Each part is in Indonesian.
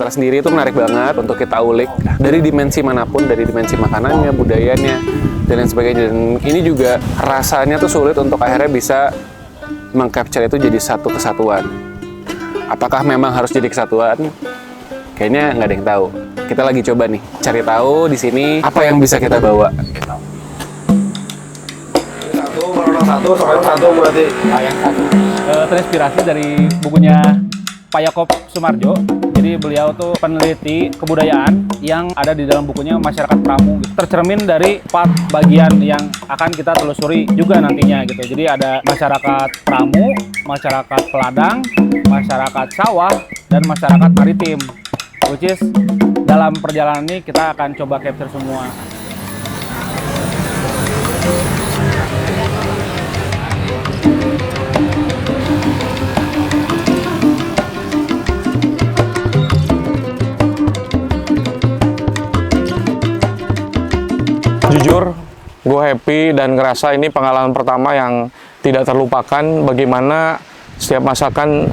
Nusantara sendiri itu menarik banget untuk kita ulik dari dimensi manapun, dari dimensi makanannya, budayanya, dan lain sebagainya. Dan ini juga rasanya tuh sulit untuk akhirnya bisa meng-capture itu jadi satu kesatuan. Apakah memang harus jadi kesatuan? Kayaknya nggak ada yang tahu. Kita lagi coba nih, cari tahu di sini apa yang bisa kita bawa. Satu berarti terinspirasi dari bukunya Pak Yaakob Sumarjo. Jadi beliau tuh peneliti kebudayaan yang ada di dalam bukunya Masyarakat Pramu. Tercermin dari 4 bagian yang akan kita telusuri juga nantinya gitu. Jadi ada masyarakat Pramu, masyarakat Peladang, masyarakat sawah, dan masyarakat maritim. Which is dalam perjalanan ini kita akan coba capture semua. Jujur, gue happy dan ngerasa ini pengalaman pertama yang tidak terlupakan bagaimana setiap masakan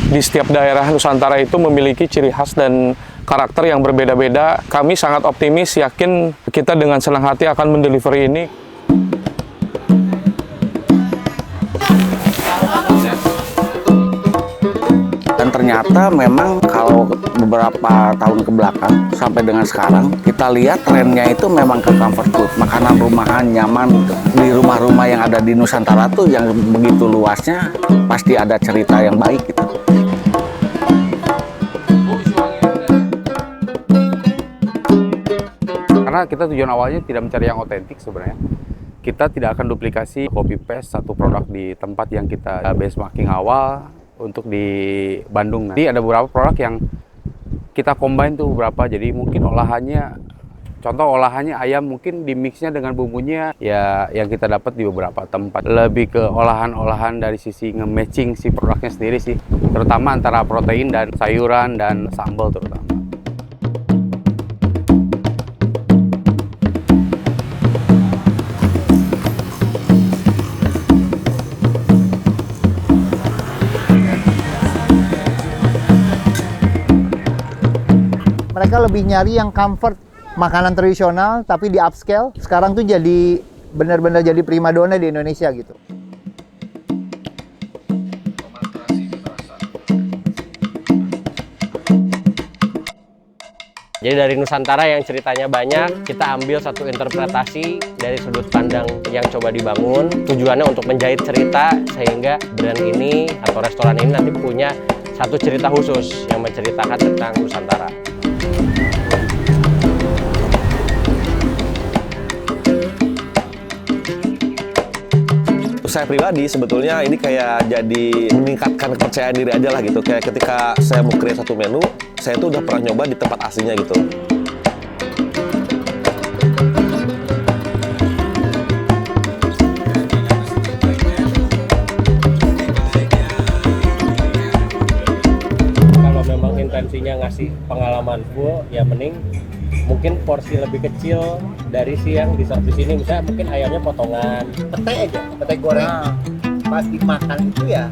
di setiap daerah Nusantara itu memiliki ciri khas dan karakter yang berbeda-beda. Kami sangat optimis, yakin kita dengan senang hati akan mendelivery ini. Dan ternyata memang kalau beberapa tahun ke belakang sampai dengan sekarang kita lihat trennya itu memang ke comfort food, makanan rumahan nyaman di rumah-rumah yang ada di Nusantara tuh yang begitu luasnya pasti ada cerita yang baik gitu. Karena kita tujuan awalnya tidak mencari yang otentik sebenarnya. Kita tidak akan duplikasi copy paste satu produk di tempat yang kita benchmarking awal untuk di Bandung. Nanti ada beberapa produk yang kita combine tuh beberapa, jadi mungkin olahannya, contoh olahannya ayam mungkin di mixnya dengan bumbunya ya yang kita dapat di beberapa tempat. Lebih ke olahan-olahan dari sisi nge-matching si produknya sendiri sih, terutama antara protein dan sayuran dan sambal terutama. Mereka lebih nyari yang comfort, makanan tradisional tapi di upscale. Sekarang tuh jadi benar-benar jadi primadona di Indonesia gitu. Jadi dari Nusantara yang ceritanya banyak, kita ambil satu interpretasi dari sudut pandang yang coba dibangun. Tujuannya untuk menjahit cerita sehingga brand ini atau restoran ini nanti punya satu cerita khusus yang menceritakan tentang Nusantara. Saya pribadi sebetulnya ini kayak jadi meningkatkan kepercayaan diri aja lah gitu. Kayak ketika saya mau create satu menu, saya tuh udah pernah nyoba di tempat aslinya gitu. Kalau memang intensinya ngasih pengalaman full, ya mending mungkin porsi lebih kecil dari si yang di sini. Misalnya mungkin ayamnya potongan Pete aja, pete goreng. Pas dimakan itu ya,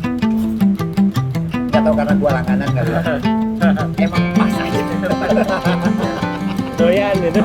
nggak tahu karena gua langganan kali ya. Emang pas aja. doyan gitu.